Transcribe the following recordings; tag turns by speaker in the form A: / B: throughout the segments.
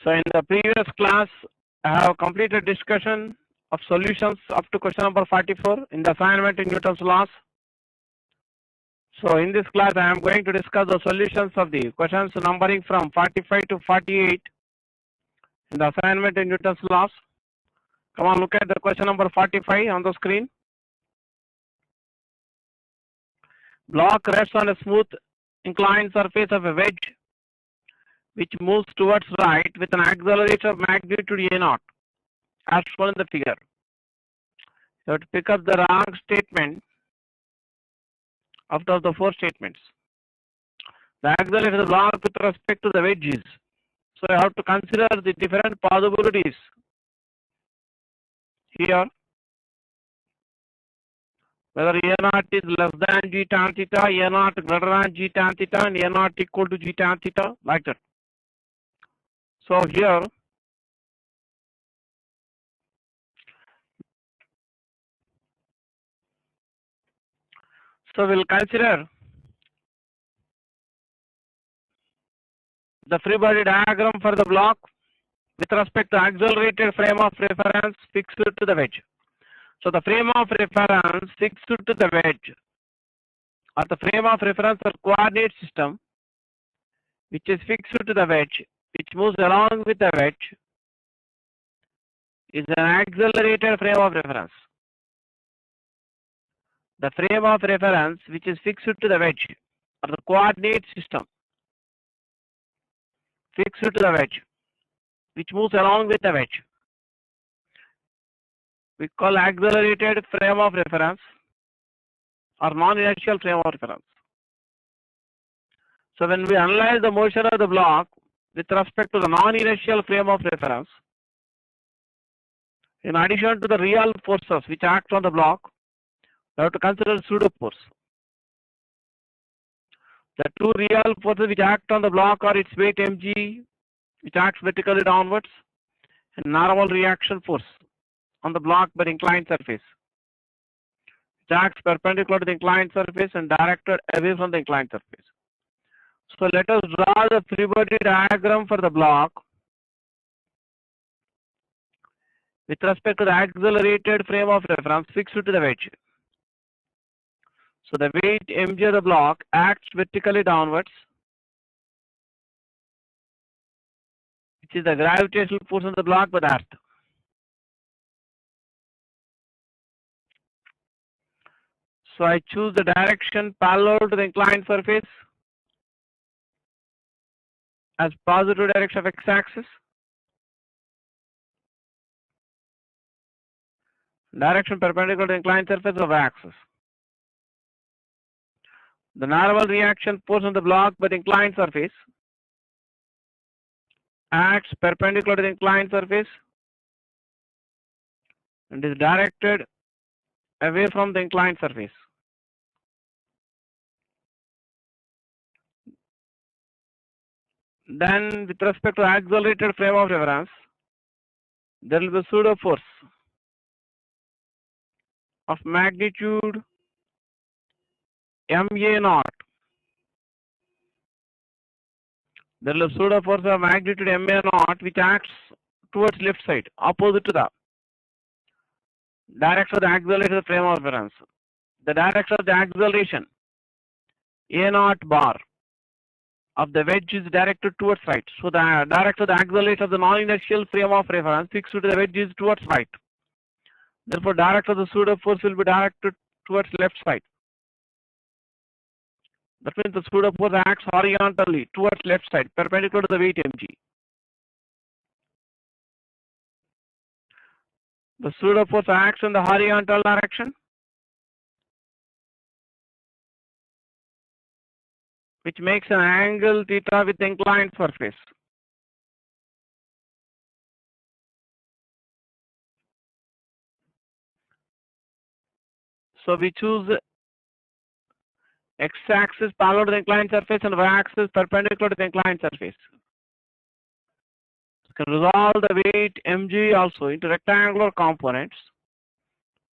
A: So in the previous class, I have completed discussion of solutions up to question number 44 in the assignment in Newton's laws. So in this class, I am going to discuss the solutions of the questions numbering from 45 to 48 in the assignment in Newton's laws. Come on, look at the question number 45 on the screen. Block rests on a smooth inclined surface of a wedge which moves towards right with an acceleration of magnitude A0 as shown in the figure. You have to pick up the wrong statement out of the four statements. The acceleration of the block with respect to the wedge is. So you have to consider the different possibilities here. Whether A0 is less than g tan theta, A0 greater than g tan theta, and A0 equal to g tan theta, like that. So here, so we'll consider the free body diagram for the block with respect to accelerated frame of reference fixed to the wedge. So the frame of reference fixed to the wedge, or the frame of reference or coordinate system which is fixed to the wedge, which moves along with the wedge, is an accelerated frame of reference. The frame of reference which is fixed to the wedge, or the coordinate system fixed to the wedge, which moves along with the wedge, we call accelerated frame of reference or non-inertial frame of reference. So when we analyze the motion of the block with respect to the non-inertial frame of reference, in addition to the real forces which act on the block, we have to consider pseudo force. The two real forces which act on the block are its weight mg, which acts vertically downwards, and normal reaction force on the block by the inclined surface, which acts perpendicular to the inclined surface and directed away from the inclined surface. So let us draw the free body diagram for the block with respect to the accelerated frame of reference fixed to the wedge. So the weight mg of the block acts vertically downwards, which is the gravitational force on the block by the earth. So I choose the direction parallel to the inclined surface as positive direction of x-axis, direction perpendicular to the inclined surface of y-axis. The normal reaction force on the block by the inclined surface acts perpendicular to the inclined surface and is directed away from the inclined surface. Then with respect to accelerated frame of reference, there will be pseudo force of magnitude ma0. There will be pseudo force of magnitude ma0 which acts towards left side, opposite to the direction of the accelerated frame of reference. The direction of the acceleration a0 bar of the wedge is directed towards right. So the direction of the acceleration of the non-inertial frame of reference fixed to the wedge is towards right. Therefore, direction of the pseudo force will be directed towards left side. That means the pseudo force acts horizontally towards left side, perpendicular to the weight mg. The pseudo force acts in the horizontal direction, which makes an angle theta with inclined surface. So we choose x-axis parallel to the inclined surface and y-axis perpendicular to the inclined surface. You can resolve the weight mg also into rectangular components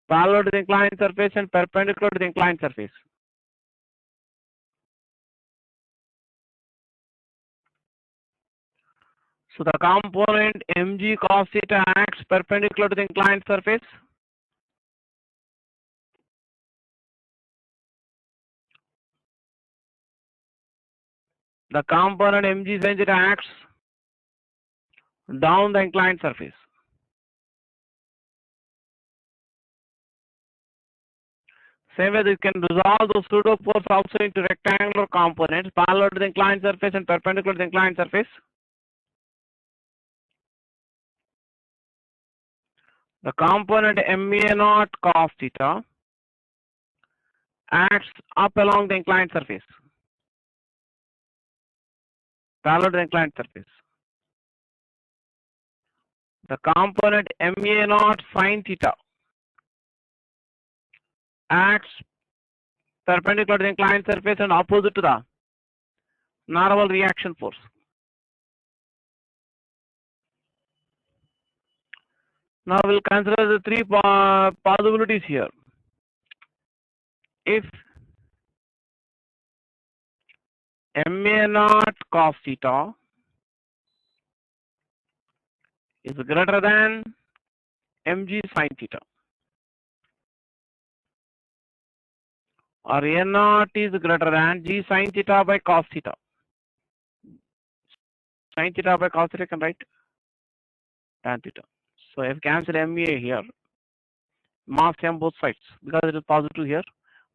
A: parallel to the inclined surface and perpendicular to the inclined surface. So the component mg cos theta acts perpendicular to the inclined surface. The component mg sin theta acts down the inclined surface. Same way, you can resolve those pseudo pores also into rectangular components parallel to the inclined surface and perpendicular to the inclined surface. The component MA naught cos theta acts up along the inclined surface, parallel to the inclined surface. The component MA naught sin theta acts perpendicular to the inclined surface and opposite to the normal reaction force. Now we'll consider the three possibilities here. If MA naught cos theta is greater than mg sin theta, or A naught is greater than g sin theta by cos theta. Sin theta by cos theta can write tan theta. So if cancel MA here, mass M both sides because it is positive here.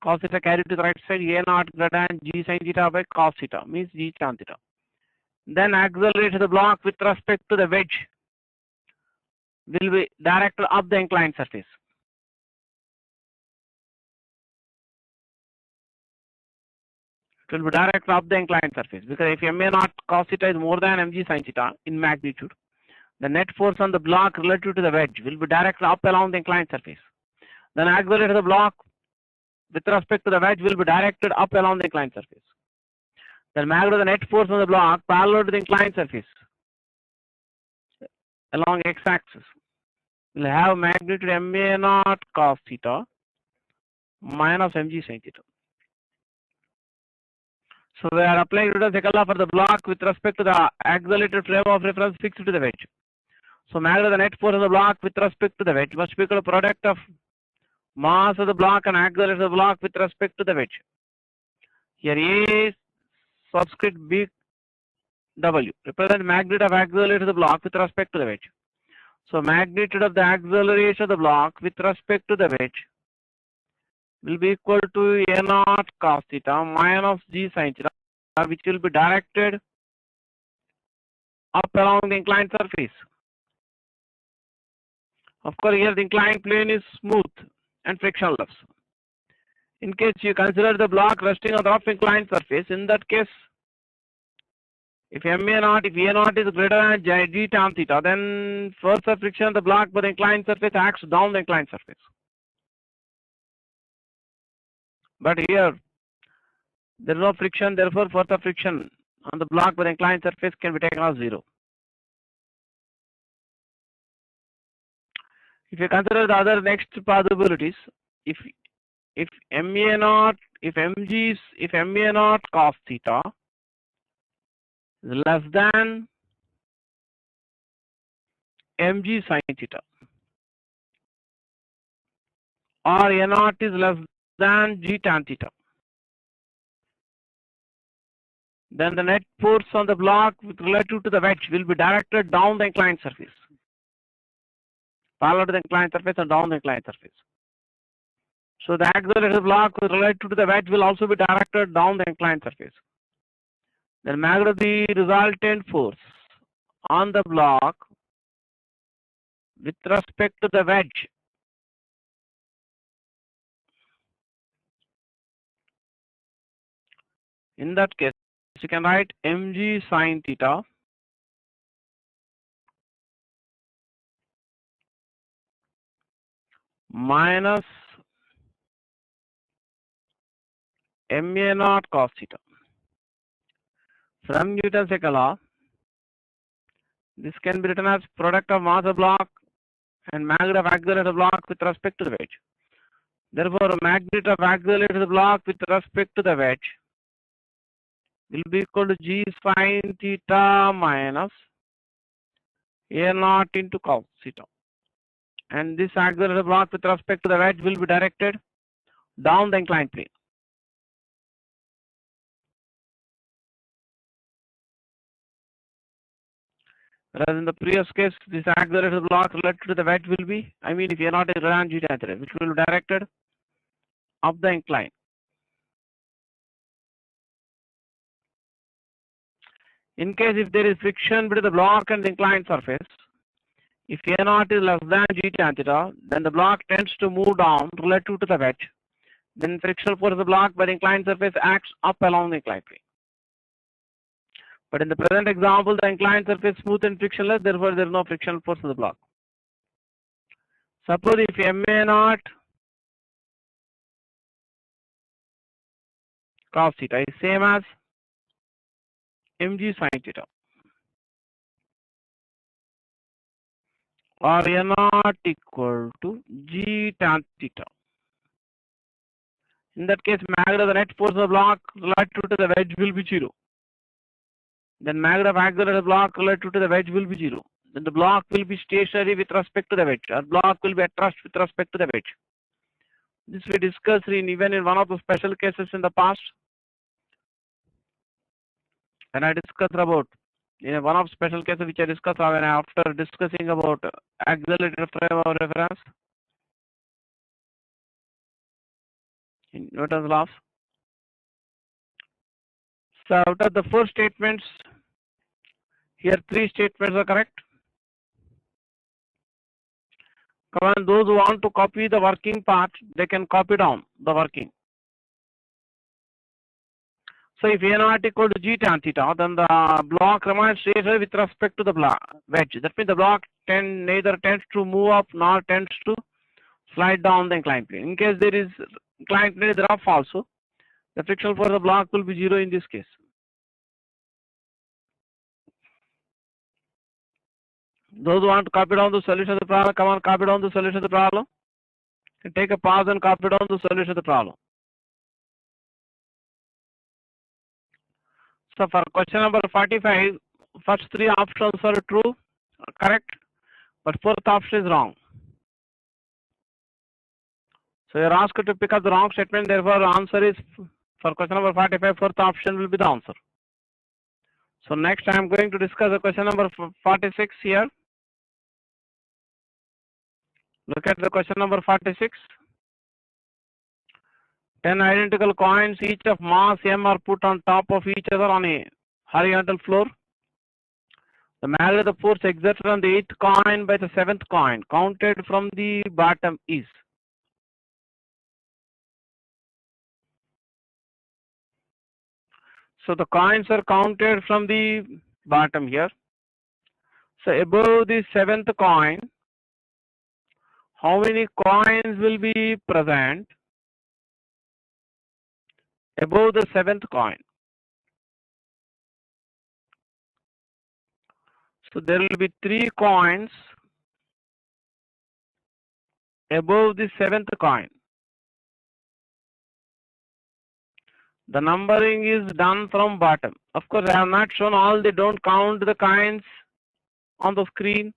A: Cos theta carried to the right side, A naught greater than g sin theta by cos theta means g tan theta. Then accelerate the block with respect to the wedge will be directed up the inclined surface. It will be directed up the inclined surface because if MA naught cos theta is more than mg sin theta in magnitude, the net force on the block relative to the wedge will be directed up along the inclined surface. Then accelerate the block with respect to the wedge will be directed up along the inclined surface. Then magnitude of the net force on the block parallel to the inclined surface along x-axis will have magnitude MA naught cos theta minus mg sin theta. So we are applying Newton's second law for the block with respect to the accelerated frame of reference fixed to the wedge. So magnitude of the net force of the block with respect to the wedge must be equal to product of mass of the block and acceleration of the block with respect to the wedge. Here A subscript B W represent magnitude of acceleration of the block with respect to the wedge. So magnitude of the acceleration of the block with respect to the wedge will be equal to A naught cos theta minus g sin theta, which will be directed up along the inclined surface. Of course, here the inclined plane is smooth and frictionless. In case you consider the block resting on the rough inclined surface, in that case, if MA naught, if A naught is greater than g tan theta, then force of friction of the block by the inclined surface acts down the inclined surface. But here, there is no friction, therefore force of friction on the block by the inclined surface can be taken as 0. If you consider the other next possibilities, if MA naught, if MA naught cos theta is less than mg sin theta, or A naught is less than g tan theta, then the net force on the block with relative to the wedge will be directed down the inclined surface, parallel to the inclined surface and down the inclined surface. So the accelerated block with relative to the wedge will also be directed down the inclined surface. Then magnitude of the resultant force on the block with respect to the wedge in that case you can write mg sin theta minus MA naught cos theta. From Newton's second law, this can be written as product of mass of block and magnitude of accelerated of block with respect to the wedge. Therefore, magnitude of accelerated of the block with respect to the wedge will be equal to g sin theta minus A naught into cos theta. And this accelerated block with respect to the wedge will be directed down the inclined plane. Whereas in the previous case, this accelerated block related to the wedge will be, if A naught is greater than G tan theta, which will be directed up the incline. In case if there is friction between the block and the inclined surface, if A naught is less than G tan theta, then the block tends to move down relative to the wedge. Then frictional force of the block by the inclined surface acts up along the inclined plane. But in the present example, the inclined surface is smooth and frictionless, therefore there is no frictional force of the block. Suppose if MA naught cos theta is same as mg sin theta, or A naught equal to G tan theta. In that case, magnitude of the net force of the block relative to the wedge will be 0. Then magnitude of accelerated block relative to the wedge will be 0. Then the block will be stationary with respect to the wedge, or block will be at rest with respect to the wedge. This we discussed even in one of the special cases in the past. And I discussed about in one of special cases which I discussed after discussing about accelerated frame of reference in Newton's laws. So out of the 4 statements, here 3 statements are correct. Come on, those who want to copy the working part, they can copy down the working. So if A naught equal to G tan theta, then the block remains stationary with respect to the wedge. That means the block neither tends to move up nor tends to slide down the inclined plane. In case there is inclined plane is rough also, the frictional force of the block will be 0 in this case. Those who want to copy down the solution of the problem, come on, copy down the solution of the problem. You take a pause and copy down the solution of the problem. So for question number 45, first 3 options are true, correct, but 4th option is wrong. So you are asked to pick up the wrong statement, therefore the answer is, for question number 45, 4th option will be the answer. So next I am going to discuss the question number 46 here. Look at the question number 46. 10 identical coins, each of mass m, are put on top of each other on a horizontal floor. The magnitude of the force exerted on the 8th coin by the 7th coin counted from the bottom is. So the coins are counted from the bottom here. So above the 7th coin, how many coins will be present above the 7th coin? So there will be 3 coins above the 7th coin. The numbering is done from bottom. Of course, I have not shown all. They don't count the coins on the screen.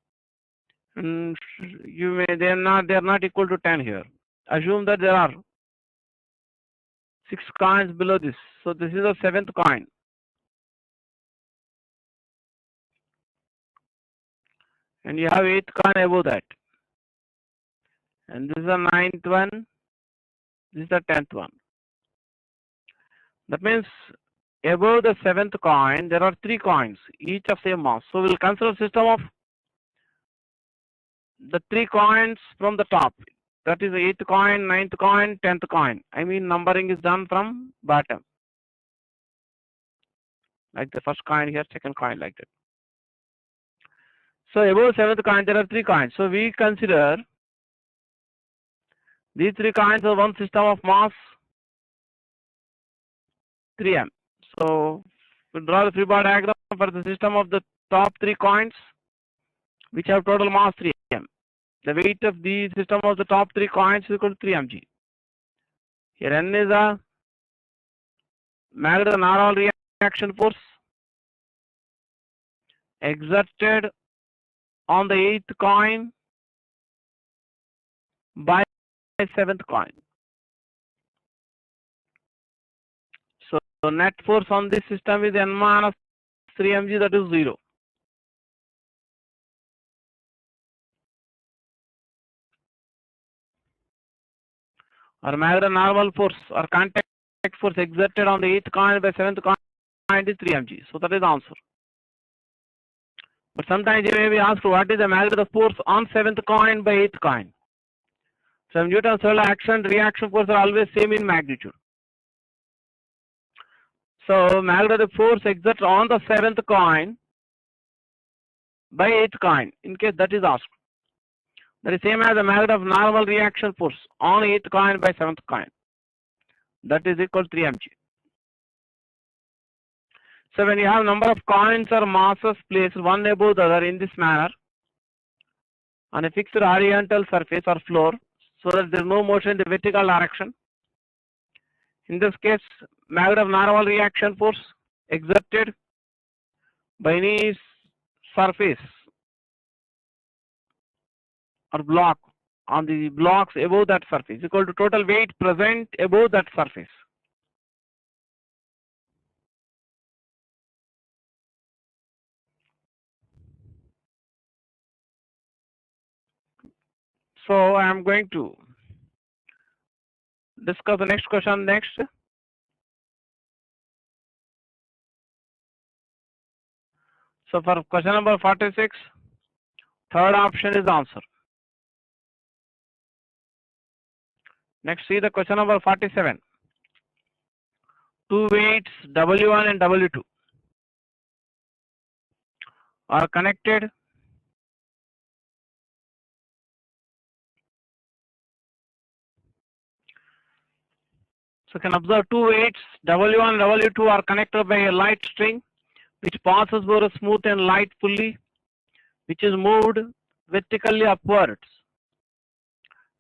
A: And they are not equal to 10 here. Assume that there are 6 coins below this. So this is the 7th coin. And you have 8th coin above that. And this is the 9th one. This is the 10th one. That means above the 7th coin, there are 3 coins, each of same mass. So we'll consider a system of the 3 coins from the top. That is the 8th coin, 9th coin, 10th coin. Numbering is done from bottom. Like the first coin here, second coin, like that. So above 7th coin, there are 3 coins. So we consider these 3 coins are one system of mass 3m. So we draw the free body diagram for the system of the top 3 coins, which have total mass 3m. The weight of the system of the top 3 coins is equal to 3 mg. Here n is a magnitude of normal reaction force exerted on the 8th coin by 7th coin. So net force on this system is n minus 3 mg, that is 0. Or Magra normal force or contact force exerted on the 8th coin by 7th coin is 3 mg. So that is the answer. But sometimes you may be asked what is the magnitude of the force on 7th coin by 8th coin. So Newton's law action reaction force are always same in magnitude. So magnitude of the force exerted on the 7th coin by 8th coin, in case that is asked. That is same as the magnitude of normal reaction force on 8th coin by 7th coin. That is equal to 3 mg. So when you have number of coins or masses placed one above the other in this manner on a fixed horizontal surface or floor, so that there is no motion in the vertical direction. In this case, magnitude of normal reaction force exerted by any surface or block on the blocks above that surface equal to total weight present above that surface. So I am going to discuss the next question next. So for question number 46, third option is the answer. Next, see the question number 47. Two weights W1 and W2 are connected So you can observe two weights W1 and W2 are connected by a light string which passes over a smooth and light pulley which is moved vertically upwards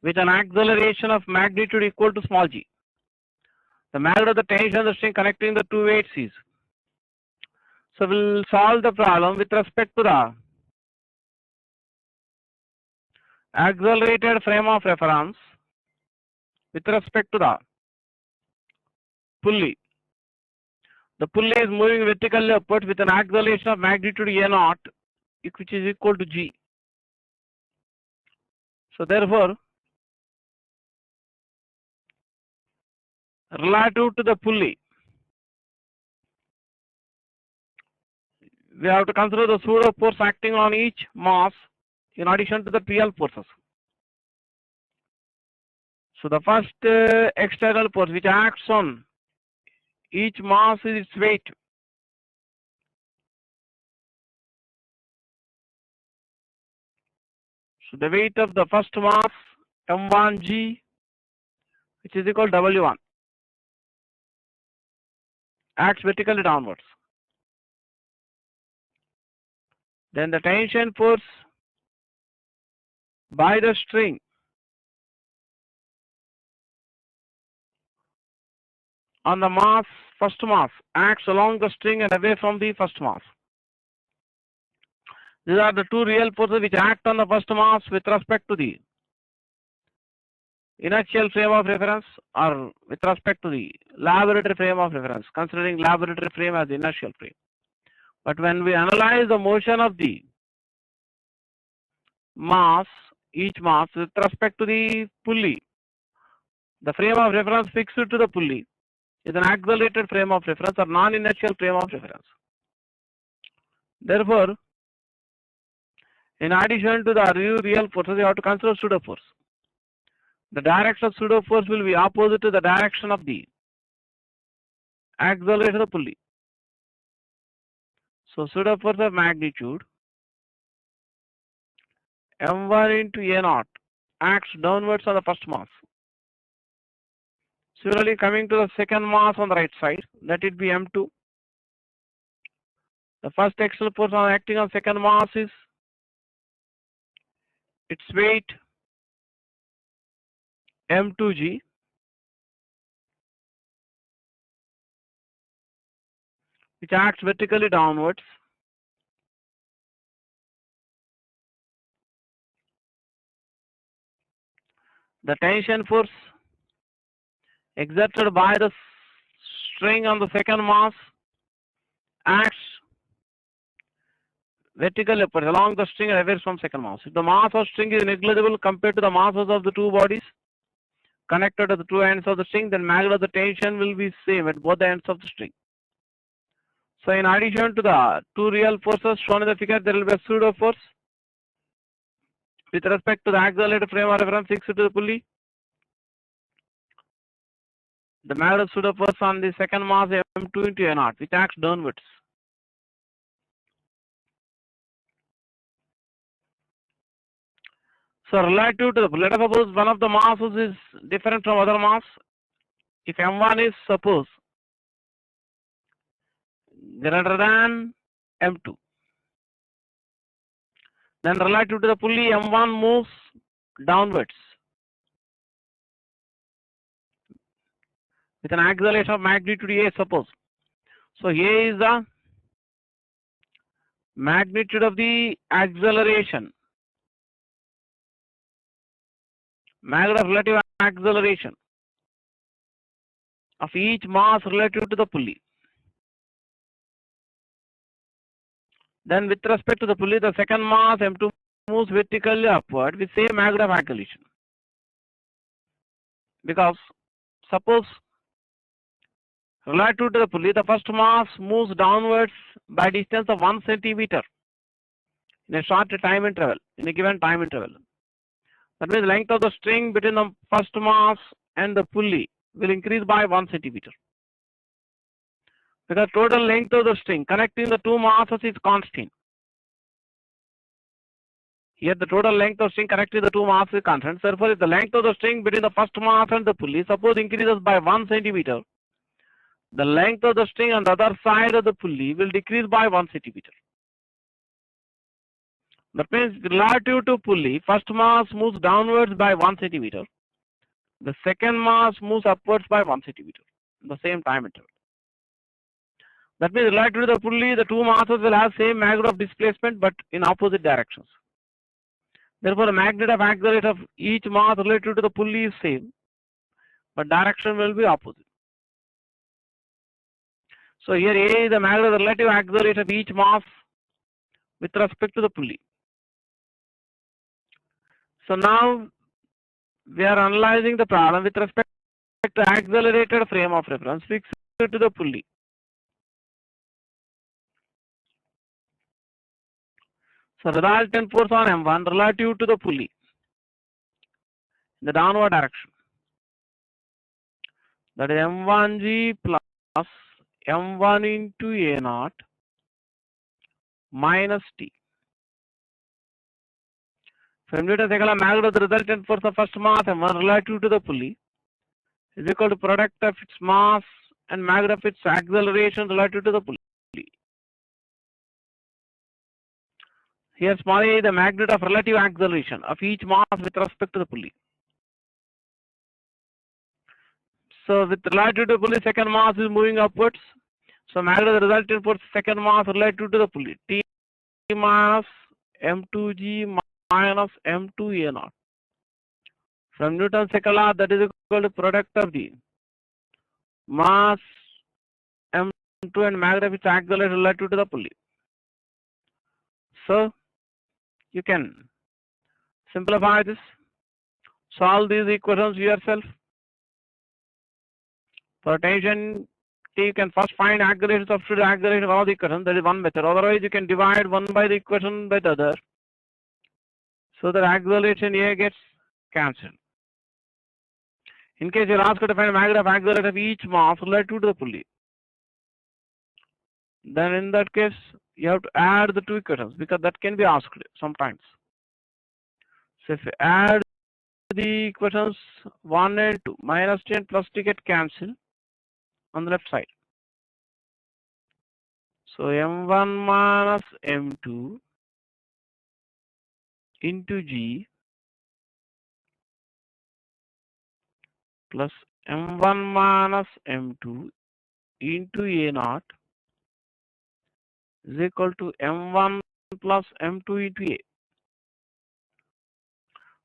A: with an acceleration of magnitude equal to small g. The magnitude of the tension of the string connecting the two weights is. So we'll solve the problem with respect to the accelerated frame of reference with respect to the pulley. The pulley is moving vertically upwards with an acceleration of magnitude a0 which is equal to g. So therefore, relative to the pulley, we have to consider the pseudo force acting on each mass in addition to the real forces. So the first external force which acts on each mass is its weight. So the weight of the first mass m1g, which is equal to w1, acts vertically downwards. Then the tension force by the string on the mass, first mass, acts along the string and away from the first mass. These are the two real forces which act on the first mass with respect to the inertial frame of reference or with respect to the laboratory frame of reference, considering laboratory frame as the inertial frame. But when we analyze the motion of the mass, each mass with respect to the pulley, the frame of reference fixed to the pulley is an accelerated frame of reference or non-inertial frame of reference. Therefore, in addition to the real forces, you have to consider pseudo force. The direction of pseudo force will be opposite to the direction of the accelerated of the pulley. So pseudo force of magnitude m1 into a0 acts downwards on the first mass. Similarly, coming to the second mass on the right side, let it be m2. The first external force on acting on second mass is its weight m2g, which acts vertically downwards. the tension force exerted by the string on the second mass acts vertically upwards along the string and away from second mass. If the mass of string is negligible compared to the masses of the two bodies connected at the two ends of the string, then magnitude of the tension will be same at both the ends of the string. So in addition to the two real forces shown in the figure, there will be a pseudo force with respect to the accelerated frame of reference fixed to the pulley. The magnitude of pseudo force on the second mass M2 into A0, which acts downwards. So relative to the, let us suppose one of the masses is different from other mass. If M1 is suppose greater than M2, then relative to the pulley M1 moves downwards with an acceleration of magnitude A, suppose. So A is the magnitude of the acceleration, magnitude of relative acceleration of each mass relative to the pulley. Then with respect to the pulley, the second mass M2 moves vertically upward with same magnitude of acceleration. Because suppose relative to the pulley, the first mass moves downwards by distance of 1 centimeter in a short time interval, in a given time interval. That means length of the string between the first mass and the pulley will increase by 1 centimeter. Because total length of the string connecting the two masses is constant. Here the total length of string connecting the two masses is constant. Therefore, if the length of the string between the first mass and the pulley suppose increases by 1 centimeter, the length of the string on the other side of the pulley will decrease by 1 centimeter. That means relative to pulley, first mass moves downwards by 1 centimeter. The second mass moves upwards by 1 centimeter in the same time interval. That means relative to the pulley, the two masses will have same magnitude of displacement but in opposite directions. Therefore, the magnitude of acceleration of each mass relative to the pulley is same, but direction will be opposite. So here A is the magnitude of the relative acceleration of each mass with respect to the pulley. So now we are analyzing the problem with respect to accelerated frame of reference fixed to the pulley. So resultant force on M1 relative to the pulley in the downward direction. That is M1G plus M1 into A0 minus T. From Newton's second law, magnitude of the resultant force of first mass M1 relative to the pulley is equal to product of its mass and magnitude of its acceleration relative to the pulley. Here small a is the magnitude of relative acceleration of each mass with respect to the pulley. So with relative to the pulley, second mass is moving upwards. So magnitude of the resultant force second mass relative to the pulley, T minus M2G minus M2A0. From Newton's second law, that is equal to product of the mass M2 and magnitude of its acceleration relative to the pulley. So you can simplify this, solve these equations yourself. For tension T, you can first find acceleration, substitute acceleration of all the equations. That is one method. Otherwise, you can divide one by the equation by the other, so that acceleration A gets cancelled. In case you are asked to find magnitude of acceleration of each mass relative to the pulley, then in that case you have to add the two equations, because that can be asked sometimes. So if you add the equations 1 and 2, minus 10 plus T get cancelled on the left side. So M1 minus M2 into G plus M1 minus M2 into A0 is equal to M1 plus M2 into A.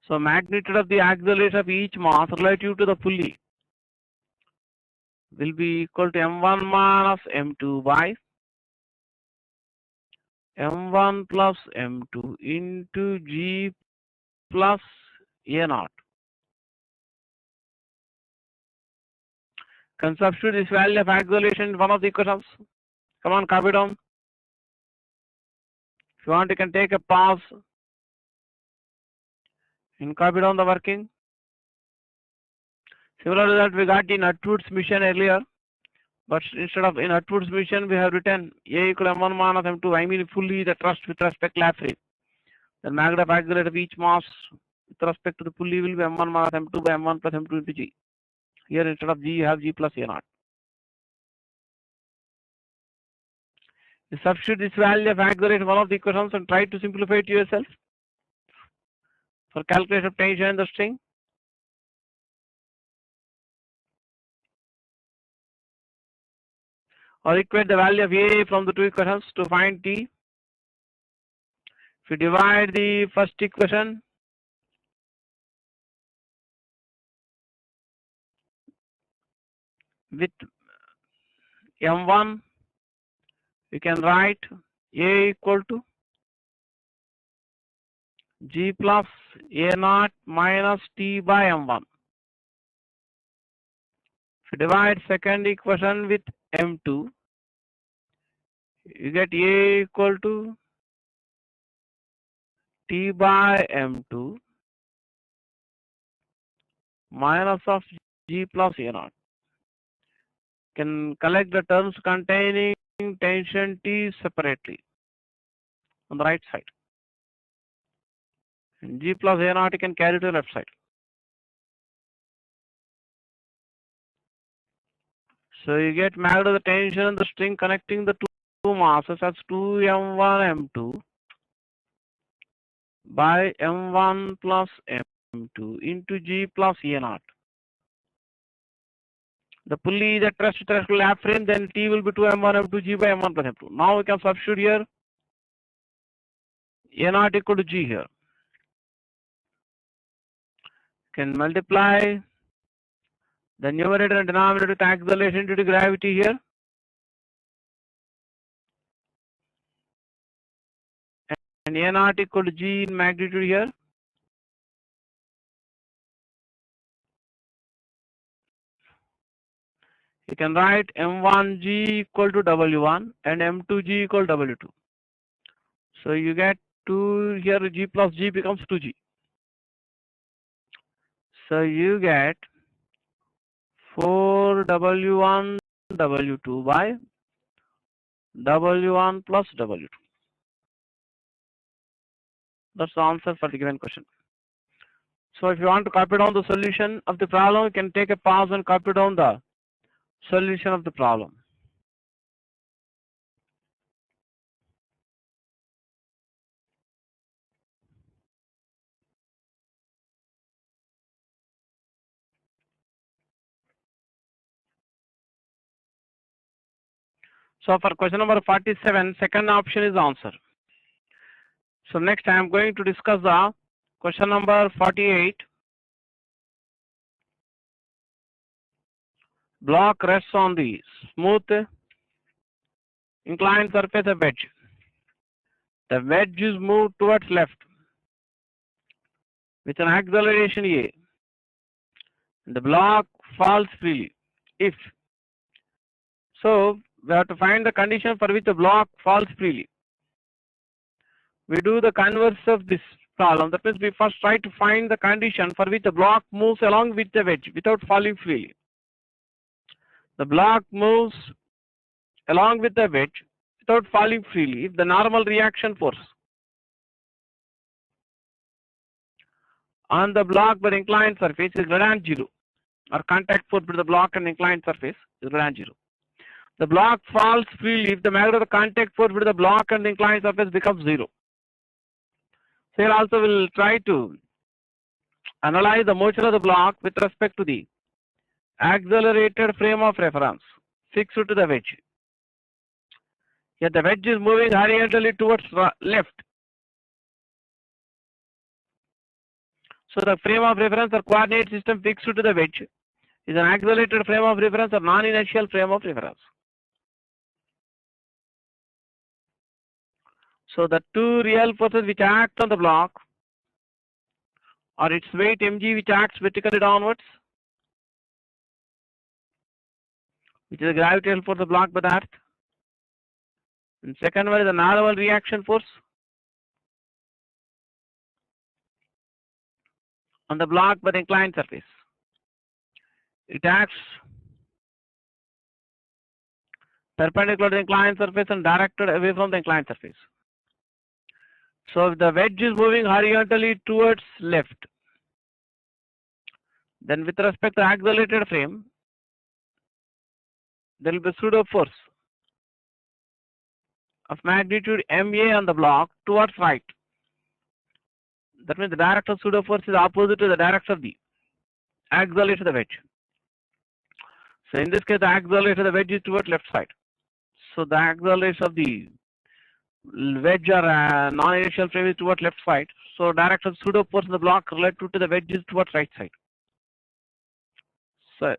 A: So magnitude of the acceleration of each mass relative to the pulley will be equal to m1 minus m2 by m1 plus m2 into g plus a naught. Can substitute this value of acceleration in one of the equations. Come on, copy down. If you want, you can take a pause and copy down the working. Similar to that, we got in Atwood's mission earlier, but instead of in Atwood's mission, we have written A equal m1 minus m2. I mean fully the thrust with respect to lap frame. The magnitude of acceleration of each mass with respect to the pulley will be m1 minus m2 by m1 plus m2 into g. Here instead of g, you have g plus a naught. You substitute this value of acceleration in one of the equations and try to simplify it yourself for calculation of tension in the string. Or equate the value of A from the two equations to find T. If you divide the first equation with M1, you can write A equal to G plus A naught minus T by M1. If you divide second equation with M2, you get A equal to T by M2 minus of G plus A naught. Can collect the terms containing tension T separately on the right side. And G plus A naught you can carry to the left side. So you get magnitude of the tension in the string connecting the two masses as 2m1 m2 by m1 plus m2 into G plus A naught. The pulley is at rest with respect to lap frame, then T will be 2m1 m2 G by m1 plus m2. Now we can substitute here A naught equal to G here. Can multiply the numerator and denominator with acceleration due to gravity here. And A naught equal to G in magnitude here. You can write m1g equal to w1 and m2g equal to w2. So you get 2 here, g plus g becomes 2g. So you get 4w1 w2 by w1 plus w2. That's the answer for the given question. So if you want to copy down the solution of the problem, you can take a pause and copy down the solution of the problem. So for question number 47, second option is the answer. So next I am going to discuss the question number 48. Block rests on the smooth inclined surface of wedge. The wedge is moved towards left with an acceleration A. The block falls freely. If so, we have to find the condition for which the block falls freely. We do the converse of this problem. That means we first try to find the condition for which the block moves along with the wedge without falling freely. The block moves along with the wedge without falling freely if the normal reaction force on the block by the inclined surface is greater than 0, or contact force between the block and inclined surface is greater than 0. The block falls freely if the magnitude of the contact force between the block and the inclined surface becomes 0. So here also we will try to analyze the motion of the block with respect to the accelerated frame of reference fixed to the wedge. Here the wedge is moving horizontally towards left. So the frame of reference or coordinate system fixed to the wedge is an accelerated frame of reference or non-inertial frame of reference. So the two real forces which act on the block are its weight mg which acts vertically downwards, which is a gravitational force blocked by the earth. And second one is the normal reaction force on the block by the inclined surface. It acts perpendicular to the inclined surface and directed away from the inclined surface. So if the wedge is moving horizontally towards left, then with respect to the accelerated frame, there will be pseudo force of magnitude ma on the block towards right. That means the direction of pseudo force is opposite to the direction of the acceleration of the wedge. So in this case, the acceleration of the wedge is towards left side. So the acceleration of the wedge or non-inertial frame is towards left side. So direction of pseudo force in the block relative to the wedge is towards right side. So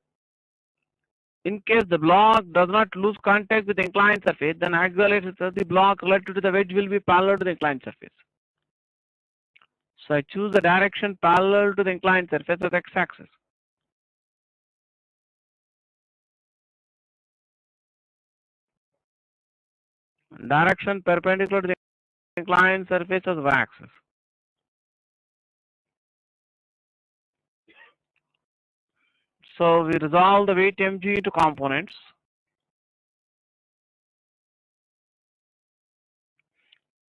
A: in case the block does not lose contact with the inclined surface, then acceleration of the block relative to the wedge will be parallel to the inclined surface. So I choose the direction parallel to the inclined surface with x-axis. Direction perpendicular to the inclined surface as y-axis. So we resolve the weight mg into components.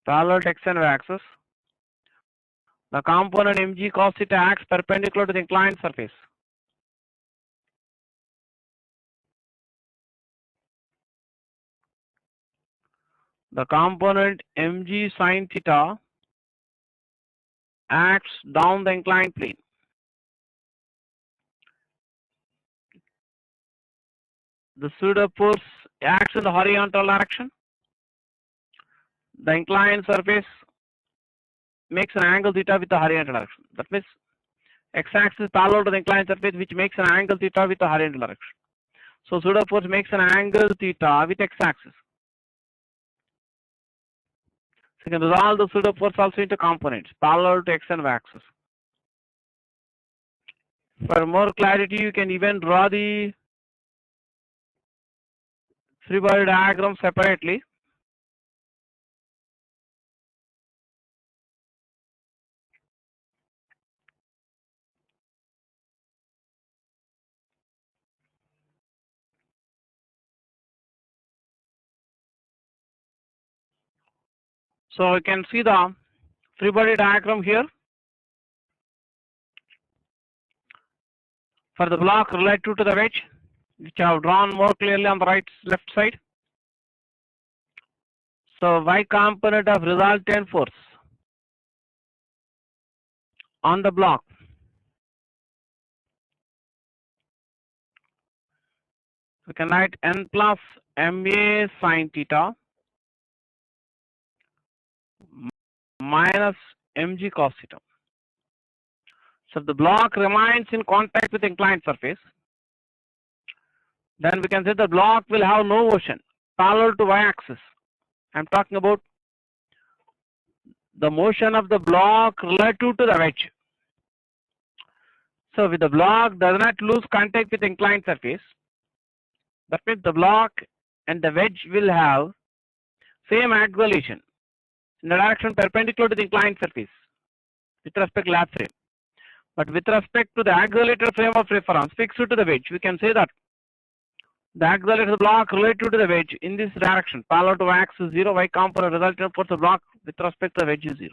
A: Parallel to x and y-axis. The component mg cos theta acts perpendicular to the inclined surface. The component mg sin theta acts down the inclined plane. The pseudo force acts in the horizontal direction. The inclined surface makes an angle theta with the horizontal direction. That means x-axis parallel to the inclined surface, which makes an angle theta with the horizontal direction. So pseudo force makes an angle theta with x-axis. So you can resolve the pseudo force also into components parallel to x and y axis. For more clarity, you can even draw the free body diagram separately. So you can see the free body diagram here. For the block relative to the wedge, which I have drawn more clearly on the left side. So y component of resultant force on the block we can write n plus ma sin theta minus mg cos theta. So if the block remains in contact with inclined surface, then we can say the block will have no motion parallel to y-axis. I'm talking about the motion of the block relative to the wedge. So if the block does not lose contact with inclined surface, that means the block and the wedge will have same acceleration in the direction perpendicular to the inclined surface with respect to lap frame. But with respect to the accelerated frame of reference fixed to the wedge, we can say that the accelerated block relative to the wedge in this direction parallel to y-axis 0, y component resultant force of block with respect to the wedge is 0.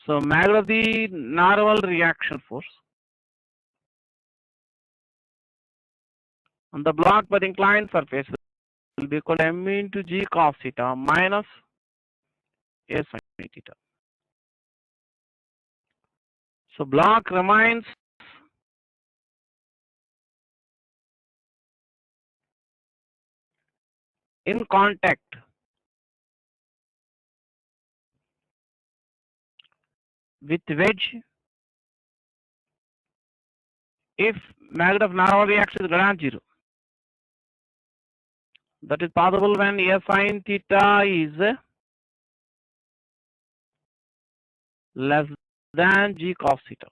A: So magnitude of the normal reaction force on the block by the inclined surface will be equal to m into g cos theta minus a sin theta. So block remains in contact with wedge if magnitude of normal reaction is greater than 0. That is possible when A sin theta is less than G cos theta,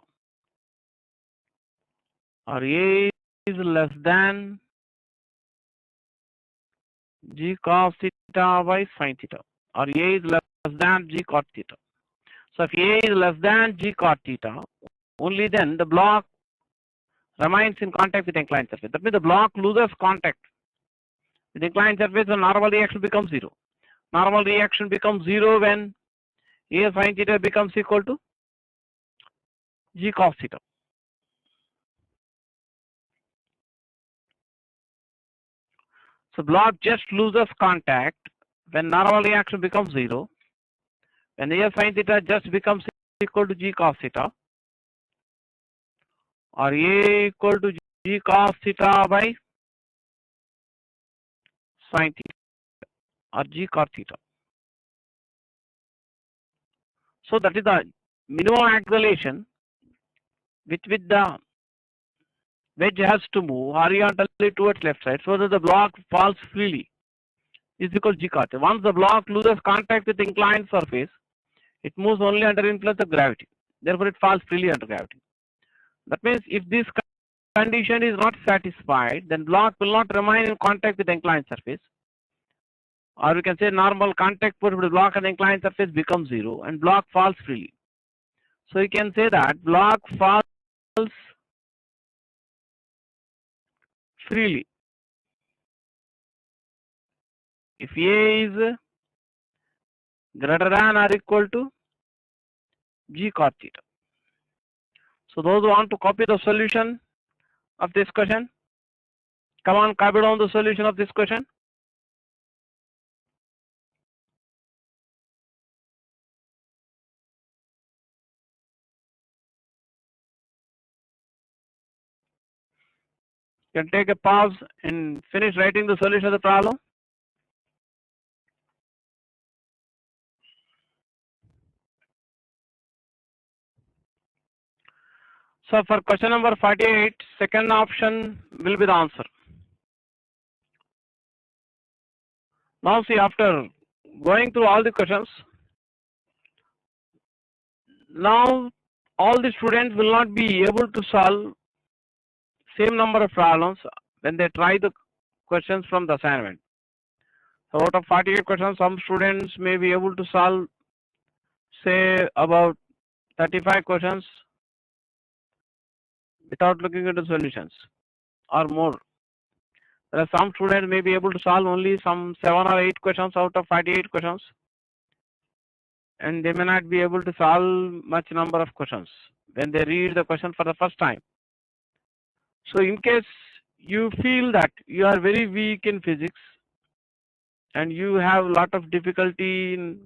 A: or A is less than G cos theta by sin theta, or A is less than G cot theta. So if A is less than G cot theta, only then the block remains in contact with the inclined surface. That means the block loses contact with the inclined surface and normal reaction becomes 0. Normal reaction becomes 0 when A sin theta becomes equal to G cos theta. So block just loses contact when normal reaction becomes 0, when A sin theta just becomes equal to G cos theta, or A equal to G cos theta by sin theta, or G cot theta. So that is the minimum acceleration with the wedge has to move horizontally towards left side so that the block falls freely is equal to G cot. Once the block loses contact with the inclined surface, it moves only under influence of gravity. Therefore, it falls freely under gravity. That means if this condition is not satisfied, then block will not remain in contact with the inclined surface, or we can say normal contact between the block and the inclined surface becomes 0 and block falls freely. So you can say that block falls freely if A is greater than or equal to G cot theta. So those who want to copy the solution of this question, come on, copy down the solution of this question. You can take a pause and finish writing the solution of the problem. So for question number 48, second option will be the answer. Now see, after going through all the questions, now all the students will not be able to solve same number of problems when they try the questions from the assignment. So out of 48 questions, some students may be able to solve, say, about 35 questions without looking at the solutions, or more. There are some students may be able to solve only some 7 or 8 questions out of 48 questions, and they may not be able to solve much number of questions when they read the question for the first time. So in case you feel that you are very weak in physics and you have a lot of difficulty in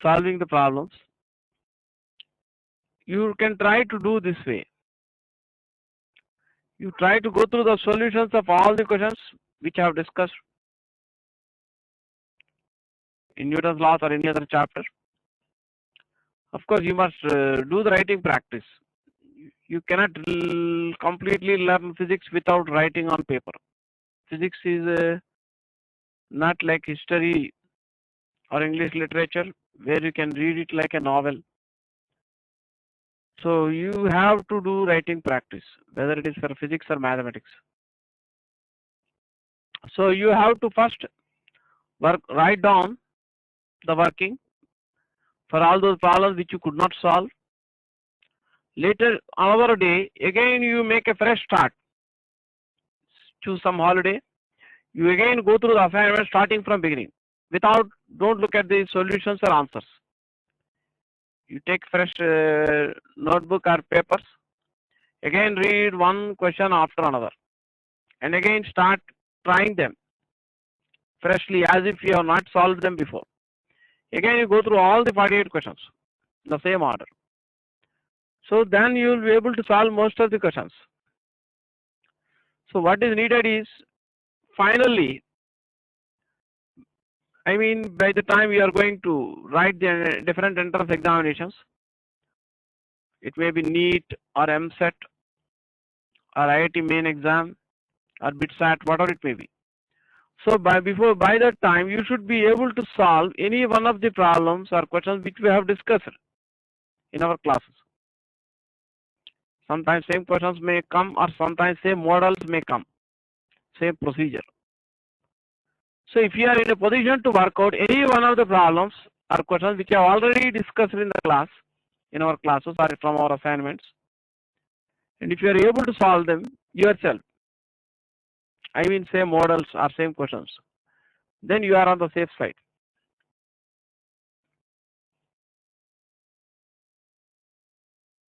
A: solving the problems, you can try to do this way. You try to go through the solutions of all the questions which I have discussed in Newton's laws or any other chapter. Of course, you must do the writing practice. You cannot completely learn physics without writing on paper. Physics is not like history or English literature where you can read it like a novel. So you have to do writing practice, whether it is for physics or mathematics. So you have to first write down the working for all those problems which you could not solve. Later, another day, again you make a fresh start. Choose some holiday. You again go through the assignment starting from beginning. Don't look at the solutions or answers. You take fresh notebook or papers. Again read one question after another. And again start trying them freshly as if you have not solved them before. Again you go through all the 48 questions in the same order. So then you will be able to solve most of the questions. So what is needed is, finally, I mean, by the time you are going to write the different entrance examinations, it may be Neet or EAMCET or IIT main exam or BITSAT, whatever it may be. So by that time, you should be able to solve any one of the problems or questions which we have discussed in our classes. Sometimes same questions may come, or sometimes same models may come, same procedure. So if you are in a position to work out any one of the problems or questions which I have already discussed in the class, in our classes or from our assignments, and if you are able to solve them yourself, I mean same models or same questions, then you are on the safe side.